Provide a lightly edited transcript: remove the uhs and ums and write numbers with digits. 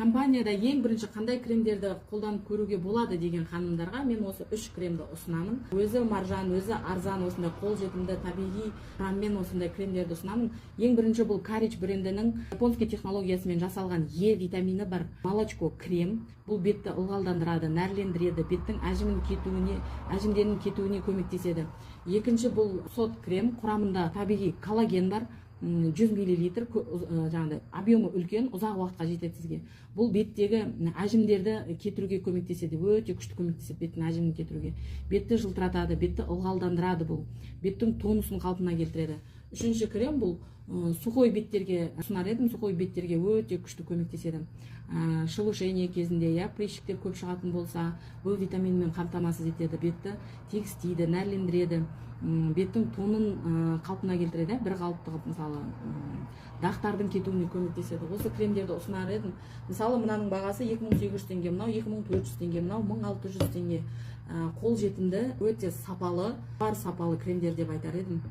компанияда ең бірінші қандай кремдерді қолданып көруге болады деген ханымдарға мен осы 3 кремді ұсынамын. Өзі маржан, өзі арзан, осындай қолжетімді табиғи құраммен осындай кремдерді ұсынамын. Ең бірінші бұл Карич брендінің японский технологиясымен жасалған Е витамині бар молочко крем. Бұл бетті ылғалдандырады, нәрлендіреді, беттің әжімдерінің кетуіне көмектеседі. Екінші бұл сот крем, құрамында табиғи коллаген бар. 100 мл, жаңағыдай объемы үлкен, ұзақ уақытқа жетеді сізге. Бұл беттегі әжімдерді кетіруге көмектеседі, өте күшті көмектеседі беттің әжімін кетіруге. Бетті жылтыратады, бетті ылғалдандырады бұл. Беттің тонусын қалпына келтіреді. Үшінші крем бұл сухой беттерге ұсынар едім, сухой беттерге өте күшті көмектеседі. Шелушение кезінде, прыщиктер көп шығатын болса, бұл витаминмен қамтамасыз етеді, бетті тегістейді, нәрлендіреді. Беттің тонын қалпына келтіреді, бір қалыпты қылып, мысалы, дақтардың кетуіне көмектеседі. Осы кремдерді ұсынар едім. Мысалы, мынаның бағасы 2800 теңге, мынау 2400 теңге, мынау 1600 теңге. Қолжетімді, өте сапалы, бар сапалы кремдер деп айтар едім.